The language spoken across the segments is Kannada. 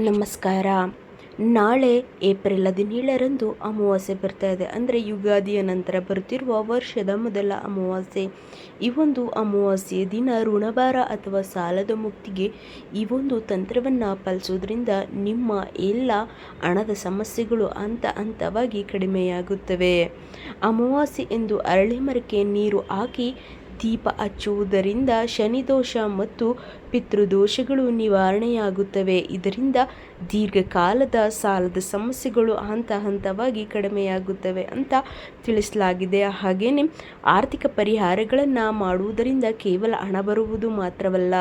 ನಮಸ್ಕಾರ. ನಾಳೆ ಏಪ್ರಿಲ್ 17ರಂದು ಅಮಾವಾಸ್ಯೆ ಬರ್ತಾ ಇದೆ. ಅಂದರೆ ಯುಗಾದಿಯ ನಂತರ ಬರುತ್ತಿರುವ ವರ್ಷದ ಮೊದಲ ಅಮಾವಾಸ್ಯೆ. ಈ ಒಂದು ಅಮಾವಾಸ್ಯೆಯ ದಿನ ಋಣಭಾರ ಅಥವಾ ಸಾಲದ ಮುಕ್ತಿಗೆ ಈ ಒಂದು ತಂತ್ರವನ್ನು ಪಾಲಿಸೋದ್ರಿಂದ ನಿಮ್ಮ ಎಲ್ಲ ಹಣದ ಸಮಸ್ಯೆಗಳು ಹಂತ ಹಂತವಾಗಿ ಕಡಿಮೆಯಾಗುತ್ತವೆ. ಅಮಾವಾಸ್ಯೆ ಎಂದು ಅರಳಿ ಮರಕ್ಕೆ ನೀರು ಹಾಕಿ ದೀಪ ಹಚ್ಚುವುದರಿಂದ ಶನಿದೋಷ ಮತ್ತು ಪಿತೃದೋಷಗಳು ನಿವಾರಣೆಯಾಗುತ್ತವೆ. ಇದರಿಂದ ದೀರ್ಘಕಾಲದ ಸಾಲದ ಸಮಸ್ಯೆಗಳು ಹಂತ ಹಂತವಾಗಿ ಕಡಿಮೆಯಾಗುತ್ತವೆ ಅಂತ ತಿಳಿಸಲಾಗಿದೆ. ಹಾಗೆಯೇ ಆರ್ಥಿಕ ಪರಿಹಾರಗಳನ್ನು ಮಾಡುವುದರಿಂದ ಕೇವಲ ಹಣ ಬರುವುದು ಮಾತ್ರವಲ್ಲ,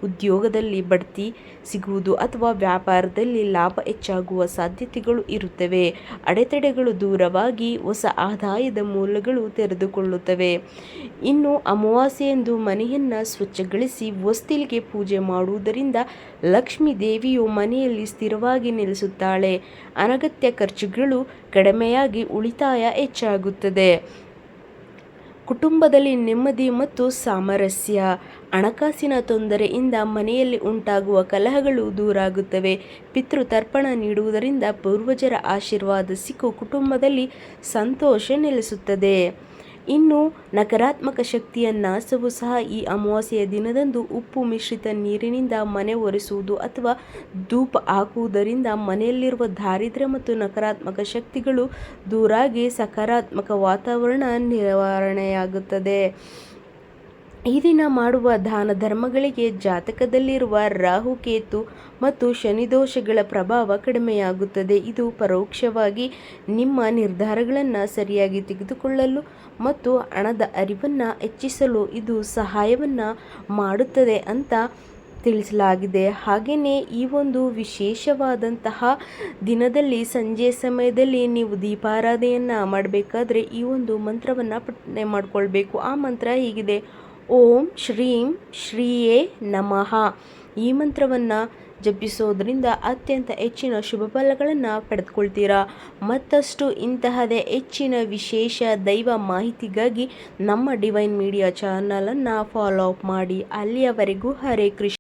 ಉದ್ಯೋಗದಲ್ಲಿ ಬಡ್ತಿ ಸಿಗುವುದು ಅಥವಾ ವ್ಯಾಪಾರದಲ್ಲಿ ಲಾಭ ಹೆಚ್ಚಾಗುವ ಸಾಧ್ಯತೆಗಳು ಇರುತ್ತವೆ. ಅಡೆತಡೆಗಳು ದೂರವಾಗಿ ಹೊಸ ಆದಾಯದ ಮೂಲಗಳು ತೆರೆದುಕೊಳ್ಳುತ್ತವೆ. ಇನ್ನು ಅಮಾವಾಸ್ಯೆಯಂದು ಮನೆಯನ್ನು ಸ್ವಚ್ಛಗೊಳಿಸಿ ಹೊಸ್ತಿಲಿಗೆ ಪೂಜೆ ಮಾಡುವುದರಿಂದ ಲಕ್ಷ್ಮೀ ದೇವಿಯು ಮನೆಯಲ್ಲಿ ಸ್ಥಿರವಾಗಿ ನೆಲೆಸುತ್ತಾಳೆ. ಅನಗತ್ಯ ಖರ್ಚುಗಳು ಕಡಿಮೆಯಾಗಿ ಉಳಿತಾಯ ಹೆಚ್ಚಾಗುತ್ತದೆ. ಕುಟುಂಬದಲ್ಲಿ ನೆಮ್ಮದಿ ಮತ್ತು ಸಾಮರಸ್ಯ. ಹಣಕಾಸಿನ ತೊಂದರೆಯಿಂದ ಮನೆಯಲ್ಲಿ ಉಂಟಾಗುವ ಕಲಹಗಳು ದೂರಾಗುತ್ತವೆ. ಪಿತೃತರ್ಪಣ ನೀಡುವುದರಿಂದ ಪೂರ್ವಜರ ಆಶೀರ್ವಾದ ಸಿಕ್ಕು ಕುಟುಂಬದಲ್ಲಿ ಸಂತೋಷ ನೆಲೆಸುತ್ತದೆ. ಇನ್ನು ನಕಾರಾತ್ಮಕ ಶಕ್ತಿಯ ನಾಶವೂ ಸಹ ಈ ಅಮಾವಾಸ್ಯೆಯ ದಿನದಂದು ಉಪ್ಪು ಮಿಶ್ರಿತ ನೀರಿನಿಂದ ಮನೆ ಒರೆಸುವುದು ಅಥವಾ ಧೂಪ ಹಾಕುವುದರಿಂದ ಮನೆಯಲ್ಲಿರುವ ದಾರಿದ್ರ್ಯ ಮತ್ತು ನಕಾರಾತ್ಮಕ ಶಕ್ತಿಗಳು ದೂರಾಗಿ ಸಕಾರಾತ್ಮಕ ವಾತಾವರಣ ನಿವಾರಣೆಯಾಗುತ್ತದೆ. ಈ ದಿನ ಮಾಡುವ ದಾನ ಧರ್ಮಗಳಿಗೆ ಜಾತಕದಲ್ಲಿರುವ ರಾಹು, ಕೇತು ಮತ್ತು ಶನಿದೋಷಗಳ ಪ್ರಭಾವ ಕಡಿಮೆಯಾಗುತ್ತದೆ. ಇದು ಪರೋಕ್ಷವಾಗಿ ನಿಮ್ಮ ನಿರ್ಧಾರಗಳನ್ನು ಸರಿಯಾಗಿ ತೆಗೆದುಕೊಳ್ಳಲು ಮತ್ತು ಹಣದ ಅರಿವನ್ನು ಹೆಚ್ಚಿಸಲು ಇದು ಸಹಾಯವನ್ನು ಮಾಡುತ್ತದೆ ಅಂತ ತಿಳಿಸಲಾಗಿದೆ. ಹಾಗೆಯೇ ಈ ಒಂದು ವಿಶೇಷವಾದಂತಹ ದಿನದಲ್ಲಿ ಸಂಜೆ ಸಮಯದಲ್ಲಿ ನೀವು ದೀಪಾರಾಧನೆಯನ್ನು ಮಾಡಬೇಕಾದ್ರೆ ಈ ಒಂದು ಮಂತ್ರವನ್ನು ಪಠನೆ ಮಾಡಿಕೊಳ್ಬೇಕು. ಆ ಮಂತ್ರ ಹೀಗಿದೆ: ಓಂ ಶ್ರೀಂ ಶ್ರೀಯೇ ನಮಃ. ಈ ಮಂತ್ರವನ್ನು ಜಪಿಸೋದ್ರಿಂದ ಅತ್ಯಂತ ಹೆಚ್ಚಿನ ಶುಭ ಫಲಗಳನ್ನು ಪಡೆದುಕೊಳ್ತೀರಾ. ಮತ್ತಷ್ಟು ಇಂತಹದೇ ಹೆಚ್ಚಿನ ವಿಶೇಷ ದೈವ ಮಾಹಿತಿಗಾಗಿ ನಮ್ಮ ಡಿವೈನ್ ಮೀಡಿಯಾ ಚಾನಲನ್ನು ಫಾಲೋ ಅಪ್ ಮಾಡಿ. ಅಲ್ಲಿಯವರೆಗೂ ಹರೇ ಕೃಷ್ಣ.